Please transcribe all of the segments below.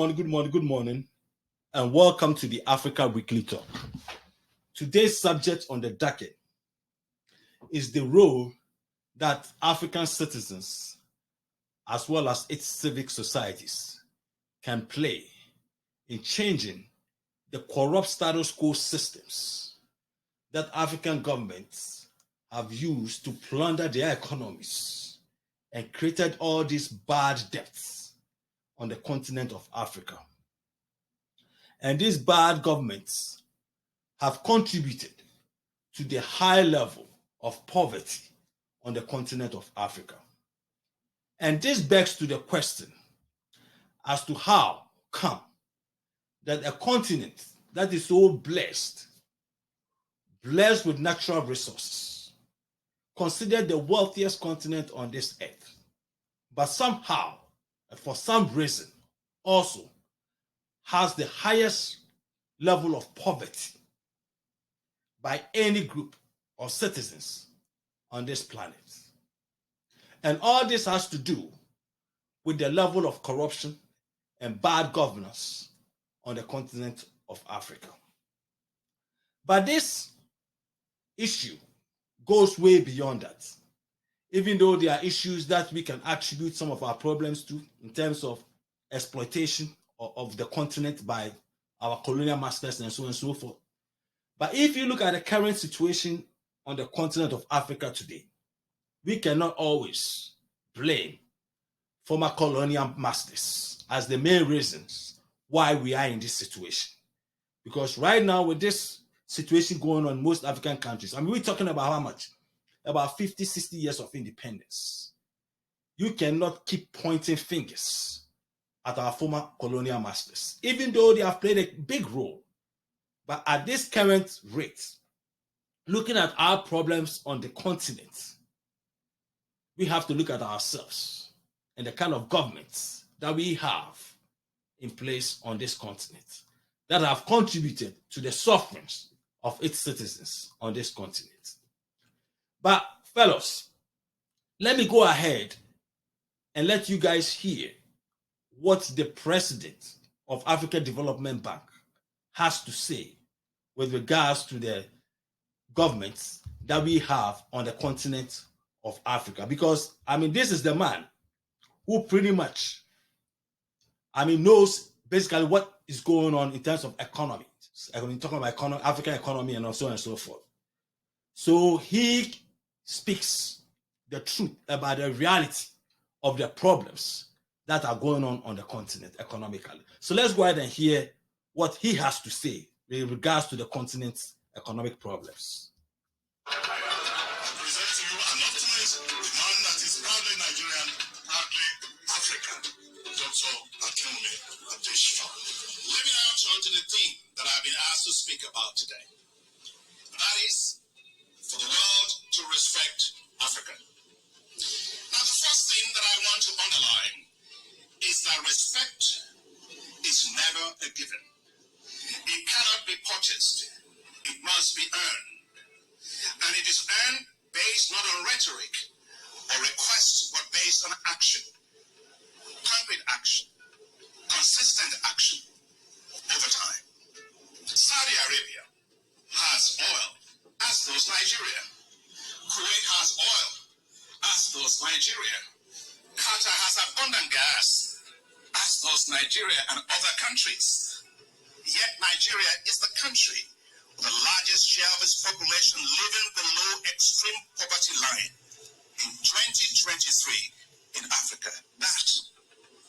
good morning, and welcome to the Africa Weekly Talk. Today's subject on the docket is the role that African citizens, as well as its civic societies, can play in changing the corrupt status quo systems that African governments have used to plunder their economies and created all these bad debts on the continent of Africa. And these bad governments have contributed to the high level of poverty on the continent of Africa. And this begs to the question as to how come that a continent that is so blessed with natural resources, considered the wealthiest continent on this earth, but somehow, for some reason, also has the highest level of poverty by any group of citizens on this planet. And all this has to do with the level of corruption and bad governance on the continent of Africa. But this issue goes way beyond that, even though there are issues that we can attribute some of our problems to in terms of exploitation of the continent by our colonial masters and so on and so forth. But if you look at the current situation on the continent of Africa today, we cannot always blame former colonial masters as the main reasons why we are in this situation. Because right now, with this situation going on in most African countries, I mean, we're talking about how much? About 50, 60 years of independence. You cannot keep pointing fingers at our former colonial masters, even though they have played a big role. But at this current rate, looking at our problems on the continent, we have to look at ourselves and the kind of governments that we have in place on this continent that have contributed to the sufferings of its citizens on this continent. But fellows, let me go ahead and let you guys hear what the president of African Development Bank has to say with regards to the governments that we have on the continent of Africa. Because, I mean, this is the man who pretty much, knows basically what is going on in terms of economy. When you're talking about African economy and so on and so forth. So he speaks the truth about the reality of the problems that are going on the continent economically. So let's go ahead and hear what he has to say in regards to the continent's economic problems. I present to you an optimist, the man that is proudly Nigerian, proudly African, Dr. Akinwumi Adesina. Let me now turn to the theme that I've been asked to speak about today. That is for the world to respect Africa. Now, the first thing that I want to underline is that respect is never a given. It cannot be purchased. It must be earned. And it is earned based not on rhetoric or requests, but based on action. Concrete action. Consistent action over time. Saudi Arabia has oil, as does Nigeria. Kuwait has oil, as does Nigeria. Qatar has abundant gas, as does Nigeria and other countries. Yet Nigeria is the country with the largest share of its population living below extreme poverty line in 2023 in Africa. That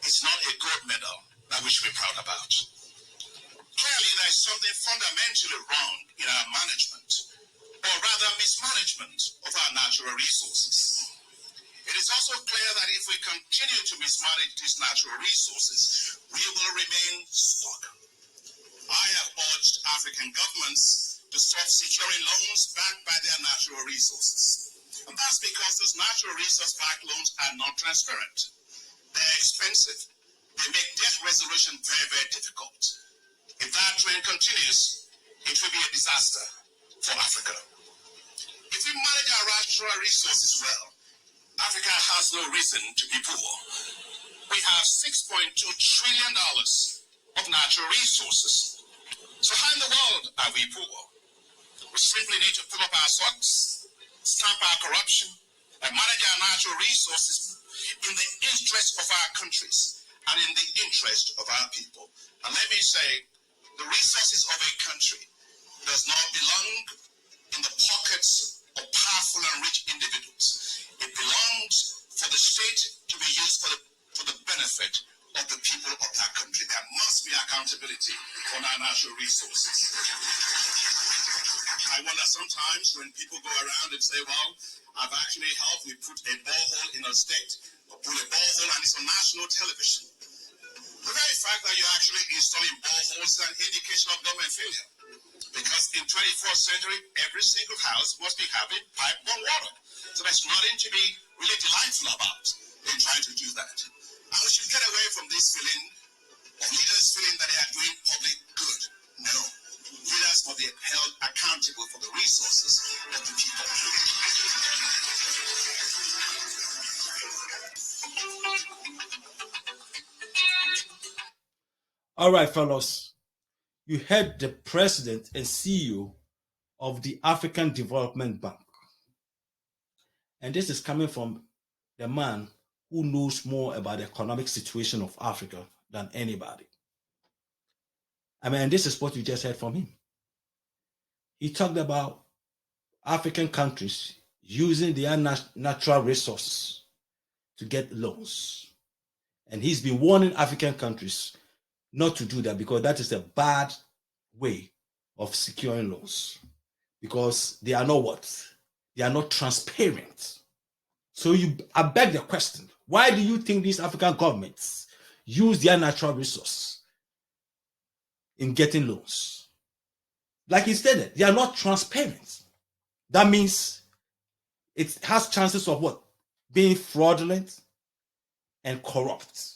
is not a gold medal that we should be proud about. Clearly, there is something fundamentally wrong in our management, or rather mismanagement of our natural resources. It is also clear that if we continue to mismanage these natural resources, we will remain stuck. I have urged African governments to stop securing loans backed by their natural resources. And that's because those natural resource-backed loans are not transparent. They're expensive. They make debt resolution very, very difficult. If that trend continues, it will be a disaster for Africa. If we manage our natural resources well, Africa has no reason to be poor. We have $6.2 trillion of natural resources. So how in the world are we poor? We simply need to pull up our socks, stamp our corruption, and manage our natural resources in the interest of our countries and in the interest of our people. And let me say, the resources of a country does not belong in the pockets of powerful and rich individuals. It belongs for the state to be used for the benefit of the people of that country. There must be accountability on our natural resources. I wonder sometimes when people go around and say, well, I've actually helped, we put a borehole in a state, or put a borehole and it's on national television. The very fact that you're actually installing boreholes is an indication of government failure. Because in 21st century, every single house must be having pipe and water. So there's nothing to be really delightful about in trying to do that. And we should get away from this feeling of leaders feeling that they are doing public good. No. Leaders must be held accountable for the resources of the people. All right, fellows. You heard the president and CEO of the African Development Bank. And this is coming from the man who knows more about the economic situation of Africa than anybody. I mean, this is what you just heard from him. He talked about African countries using their natural resources to get loans. And he's been warning African countries not to do that because that is a bad way of securing loans. Because they are not what? They are not transparent. So I beg the question, why do you think these African governments use their natural resources in getting loans? Like he stated, they are not transparent. That means it has chances of what? Being fraudulent and corrupt.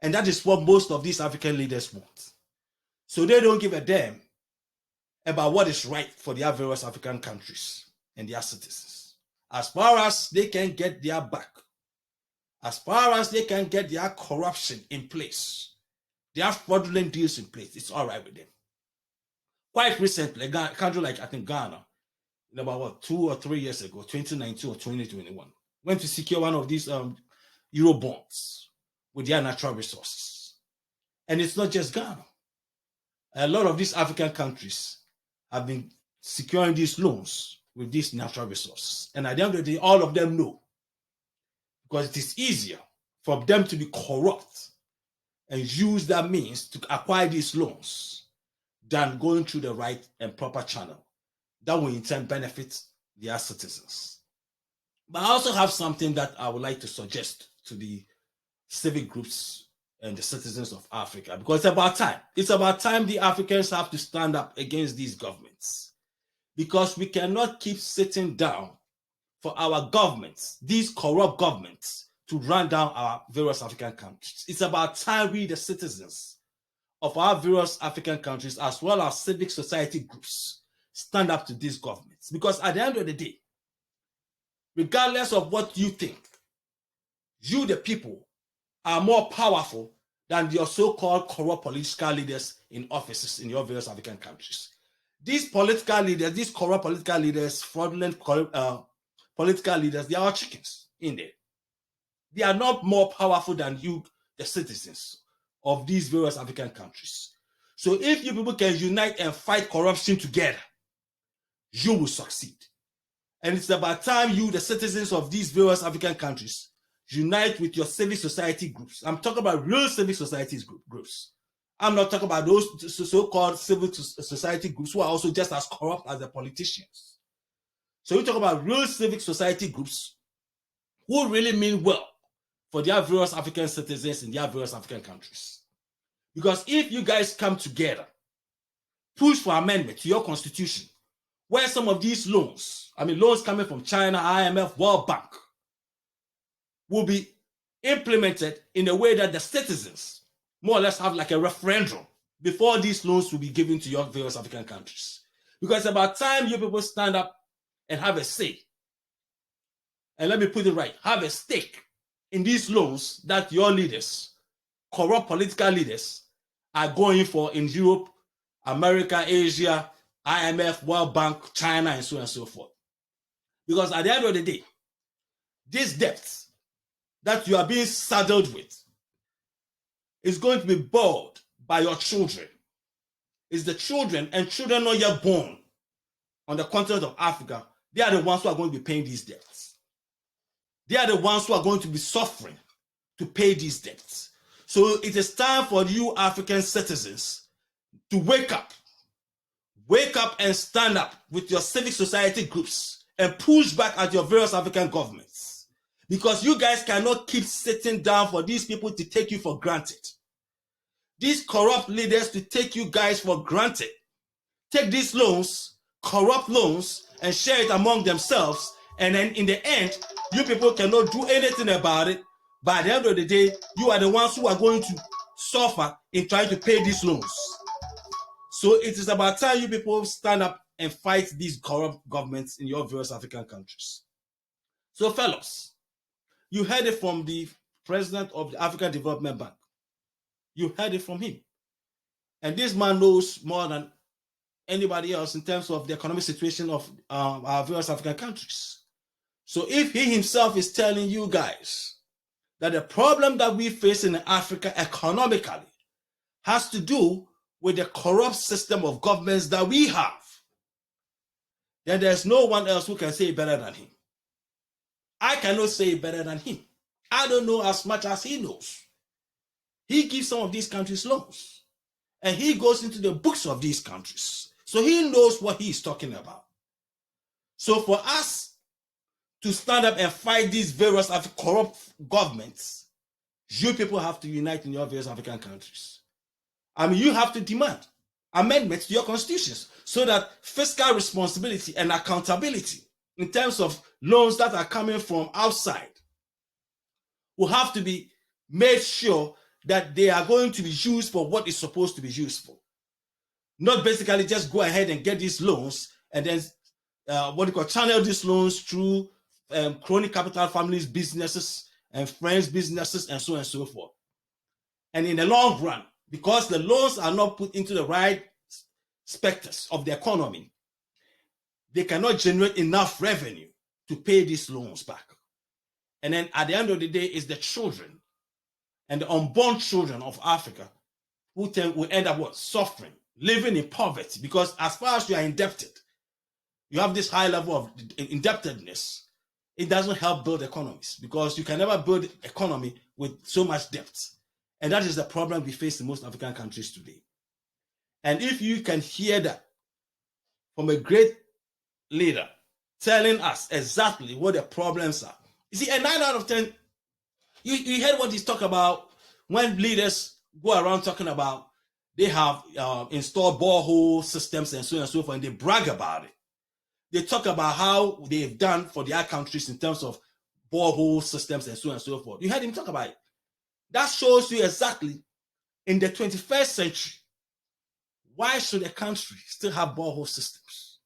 And that is what most of these African leaders want. So they don't give a damn about what is right for their various African countries and their citizens. As far as they can get their back, as far as they can get their corruption in place, their fraudulent deals in place, it's all right with them. Quite recently, a country like, I think, Ghana, about 2 or 3 years ago, 2019 or 2021, went to secure one of these Euro bonds with their natural resources. And it's not just Ghana. A lot of these African countries have been securing these loans with these natural resources. And at the end of the day, all of them know, because it is easier for them to be corrupt and use that means to acquire these loans than going through the right and proper channel that will in turn benefit their citizens. But I also have something that I would like to suggest to the civic groups and the citizens of Africa, because it's about time. It's about time the Africans have to stand up against these governments, because we cannot keep sitting down for our governments, these corrupt governments, to run down our various African countries. It's about time we, the citizens of our various African countries, as well as civic society groups, stand up to these governments. Because at the end of the day, regardless of what you think, you, the people, are more powerful than your so-called corrupt political leaders in offices in your various African countries. These political leaders, these corrupt political leaders, fraudulent political leaders, they are all chickens in there. They are not more powerful than you, the citizens of these various African countries. So if you people can unite and fight corruption together, you will succeed. And it's about time you, the citizens of these various African countries, unite with your civic society groups. I'm talking about real civic society groups. I'm not talking about those so-called civic society groups who are also just as corrupt as the politicians. So we talk about real civic society groups who really mean well for their various African citizens in their various African countries. Because if you guys come together, push for amendment to your constitution, where some of these loans, loans coming from China, IMF, World Bank, will be implemented in a way that the citizens more or less have like a referendum before these loans will be given to your various African countries. Because it's about time you people stand up and have a say. And let me put it right, have a stake in these loans that your leaders, corrupt political leaders, are going for in Europe, America, Asia, IMF, World Bank, China, and so on and so forth. Because at the end of the day, these debts that you are being saddled with is going to be borne by your children. It's the children and children not yet born on the continent of Africa. They are the ones who are going to be paying these debts. They are the ones who are going to be suffering to pay these debts. So it is time for you African citizens to wake up and stand up with your civic society groups and push back at your various African governments. Because you guys cannot keep sitting down for these people to take you for granted. These corrupt leaders to take you guys for granted. Take these loans, corrupt loans, and share it among themselves. And then in the end, you people cannot do anything about it. By the end of the day, you are the ones who are going to suffer in trying to pay these loans. So it is about time you people stand up and fight these corrupt governments in your various African countries. So fellows, you heard it from the president of the African Development Bank. You heard it from him. And this man knows more than anybody else in terms of the economic situation of our various African countries. So if he himself is telling you guys that the problem that we face in Africa economically has to do with the corrupt system of governments that we have, then there's no one else who can say it better than him. I cannot say it better than him. I don't know as much as he knows. He gives some of these countries loans, and he goes into the books of these countries. So he knows what he is talking about. So for us to stand up and fight these various corrupt governments, you people have to unite in your various African countries. I mean, you have to demand amendments to your constitutions so that fiscal responsibility and accountability in terms of loans that are coming from outside will have to be made sure that they are going to be used for what is supposed to be used for. Not basically just go ahead and get these loans and then channel these loans through crony capital families, businesses, and friends' businesses, and so on and so forth. And in the long run, because the loans are not put into the right specters of the economy, they cannot generate enough revenue to pay these loans back. And then at the end of the day, it's the children and the unborn children of Africa who will end up suffering, living in poverty, because as far as you are indebted, you have this high level of indebtedness. It doesn't help build economies, because you can never build economy with so much debt. And that is the problem we face in most African countries today. And if you can hear that from a great leader telling us exactly what the problems are. You see, a 9 out of 10, you heard what he's talking about when leaders go around talking about they have installed borehole systems and so on and so forth, and they brag about it. They talk about how they've done for their countries in terms of borehole systems and so on and so forth. You heard him talk about it. That shows you exactly in the 21st century, why should a country still have borehole systems?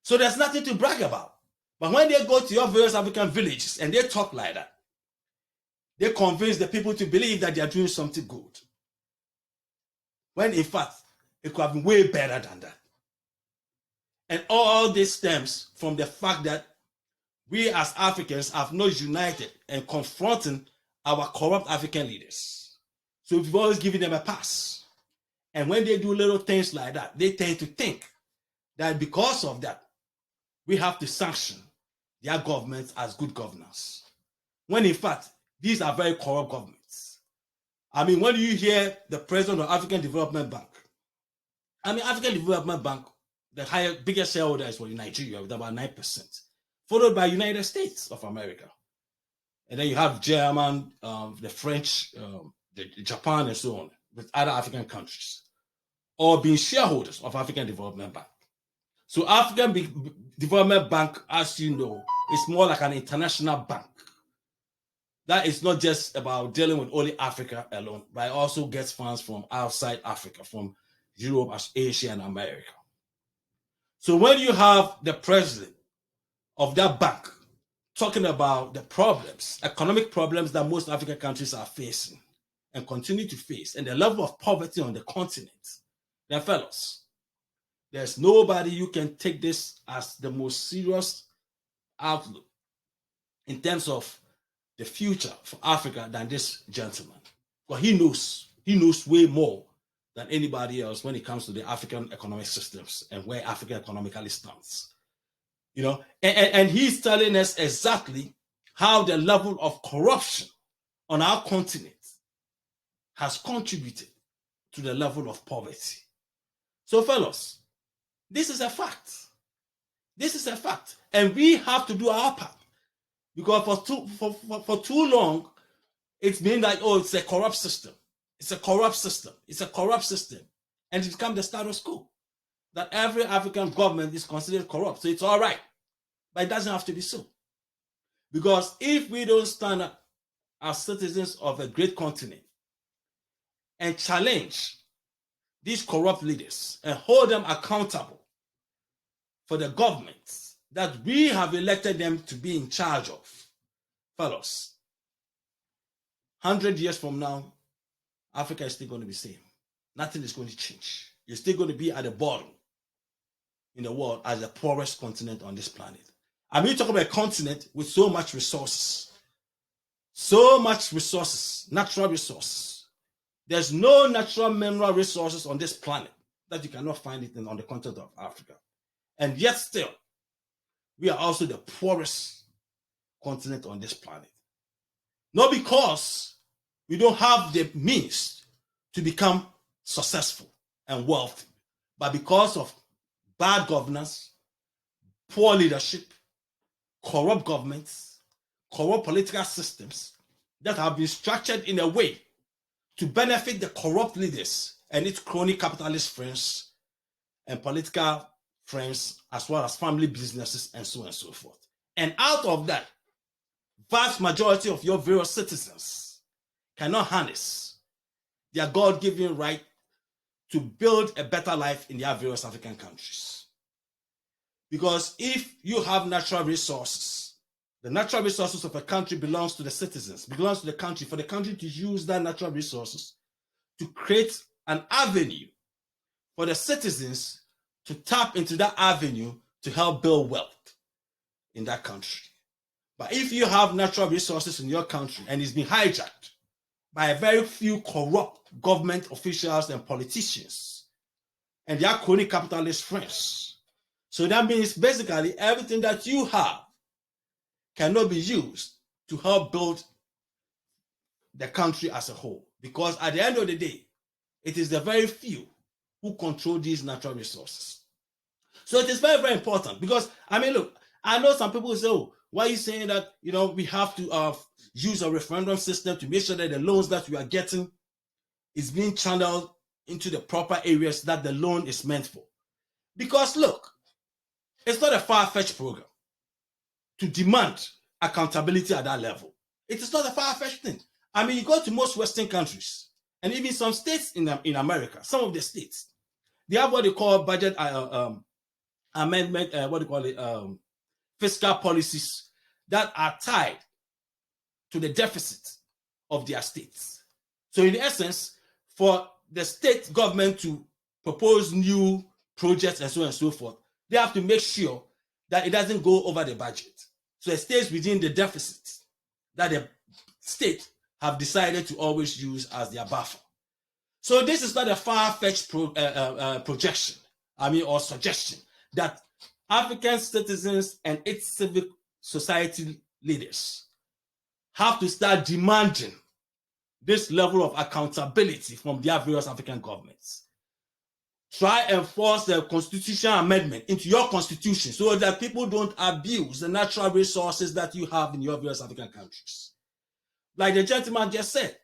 So there's nothing to brag about. But when they go to your various African villages and they talk like that, they convince the people to believe that they are doing something good. When in fact, it could have been way better than that. And all this stems from the fact that we as Africans have not united and confronting our corrupt African leaders. So we've always given them a pass. And when they do little things like that, they tend to think that because of that, we have to sanction their governments as good governors. When in fact, these are very corrupt governments. I mean, when you hear the president of African Development Bank, African Development Bank, the biggest shareholder is Nigeria with about 9%, followed by United States of America. And then you have German, the French, the Japan, and so on, with other African countries, all being shareholders of African Development Bank. So African Development Bank, as you know, is more like an international bank. That is not just about dealing with only Africa alone, but it also gets funds from outside Africa, from Europe, Asia, and America. So when you have the president of that bank talking about the problems, economic problems that most African countries are facing, and continue to face, and the level of poverty on the continent, then fellows, there's nobody you can take this as the most serious outlook in terms of the future for Africa than this gentleman. Because he knows way more than anybody else when it comes to the African economic systems and where Africa economically stands. You know, and he's telling us exactly how the level of corruption on our continent has contributed to the level of poverty. So, fellows, this is a fact. This is a fact. And we have to do our part. Because for too long, it's been like, oh, it's a corrupt system. It's a corrupt system. It's a corrupt system. And it's become the status quo. That every African government is considered corrupt. So it's all right. But it doesn't have to be so. Because if we don't stand up as citizens of a great continent and challenge these corrupt leaders and hold them accountable for the governments that we have elected them to be in charge of, fellows, 100 years from now, Africa is still going to be the same. Nothing is going to change. You're still going to be at the bottom in the world as the poorest continent on this planet. I mean, you talk about a continent with so much resources, natural resources. There's no natural mineral resources on this planet that you cannot find it on the continent of Africa. And yet still, we are also the poorest continent on this planet. Not because we don't have the means to become successful and wealthy, but because of bad governance, poor leadership, corrupt governments, corrupt political systems that have been structured in a way to benefit the corrupt leaders and its crony capitalist friends and political friends, as well as family businesses and so on and so forth. And out of that, vast majority of your various citizens cannot harness their God-given right to build a better life in their various African countries. Because if you have natural resources, the natural resources of a country belongs to the citizens, belongs to the country, for the country to use that natural resources to create an avenue for the citizens to tap into that avenue to help build wealth in that country. But if you have natural resources in your country and it's been hijacked by a very few corrupt government officials and politicians and their crony capitalist friends, so that means basically everything that you have cannot be used to help build the country as a whole. Because at the end of the day, it is the very few who control these natural resources. So it is very, very important. Because, I mean, look, I know some people say, oh, why are you saying that, you know, we have to use a referendum system to make sure that the loans that we are getting is being channeled into the proper areas that the loan is meant for? Because, look, it's not a far-fetched program to demand accountability at that level. It is not a far-fetched thing. I mean, you go to most Western countries and even some states in America, some of the states, they have what they call budget amendment, fiscal policies that are tied to the deficit of their states. So in essence, for the state government to propose new projects and so on and so forth, they have to make sure that it doesn't go over the budget. So it stays within the deficit that the state have decided to always use as their buffer. So this is not a far-fetched projection, or suggestion that African citizens and its civic society leaders have to start demanding this level of accountability from their various African governments. Try and force the constitutional amendment into your constitution so that people don't abuse the natural resources that you have in your various African countries. Like the gentleman just said,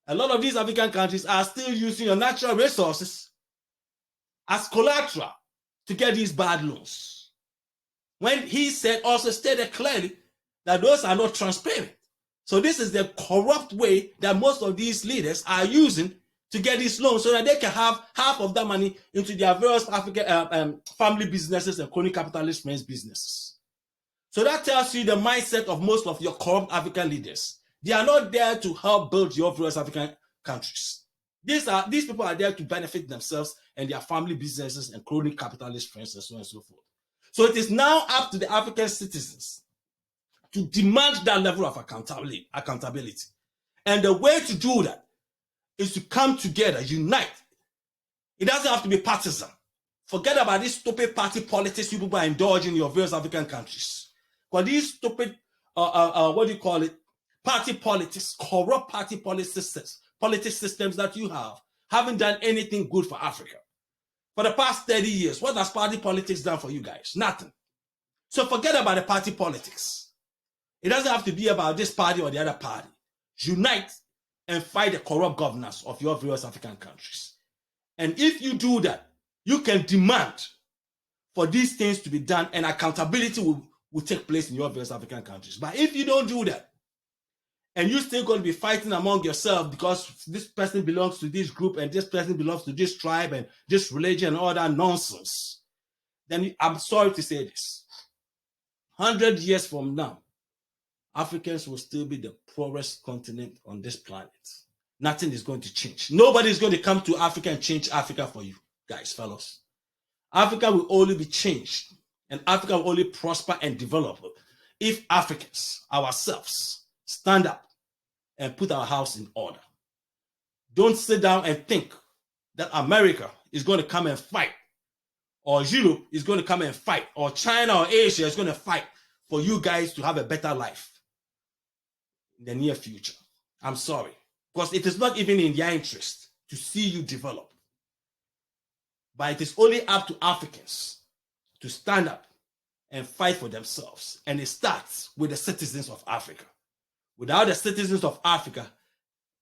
a lot of these African countries are still using your natural resources as collateral to get these bad loans. When he said, also stated clearly that those are not transparent. So this is the corrupt way that most of these leaders are using to get these loans so that they can have half of that money into their various African family businesses and crony capitalist friends businesses. So that tells you the mindset of most of your corrupt African leaders. They are not there to help build your various African countries. These people are there to benefit themselves and their family businesses and crony capitalist friends and so on and so forth. So it is now up to the African citizens to demand that level of accountability. And the way to do that is to come together, unite. It doesn't have to be partisan. Forget about this stupid party politics you people are indulging in your various African countries. But these stupid, party politics, corrupt party politics systems that you haven't done anything good for Africa. For the past 30 years, what has party politics done for you guys? Nothing. So forget about the party politics. It doesn't have to be about this party or the other party. Unite and fight the corrupt governance of your various African countries. And if you do that, you can demand for these things to be done and accountability will take place in your various African countries. But if you don't do that, and you're still going to be fighting among yourself because this person belongs to this group and this person belongs to this tribe and this religion and all that nonsense, then I'm sorry to say this. 100 years from now, Africans will still be the poorest continent on this planet. Nothing is going to change. Nobody is going to come to Africa and change Africa for you, guys, fellows. Africa will only be changed and Africa will only prosper and develop if Africans, ourselves, stand up and put our house in order. Don't sit down and think that America is going to come and fight, or Europe is going to come and fight, or China or Asia is going to fight for you guys to have a better life in the near future. I'm sorry, because it is not even in their interest to see you develop. But it is only up to Africans to stand up and fight for themselves. And it starts with the citizens of Africa. Without the citizens of Africa,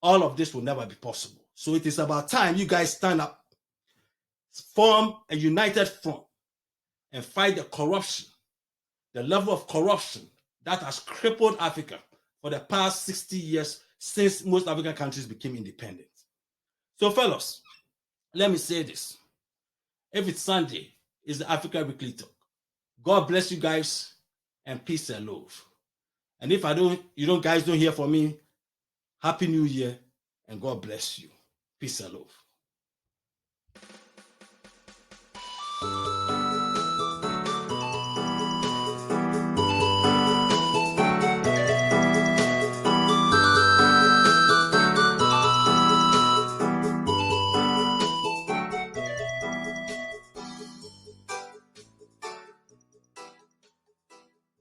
all of this will never be possible. So it is about time you guys stand up, form a united front, and fight the corruption, the level of corruption that has crippled Africa for the past 60 years since most African countries became independent. So fellas, let me say this. If it's Sunday, it's the Africa Weekly Talk. God bless you guys and peace and love. And if you guys don't hear from me, Happy New Year and God bless you. Peace and love.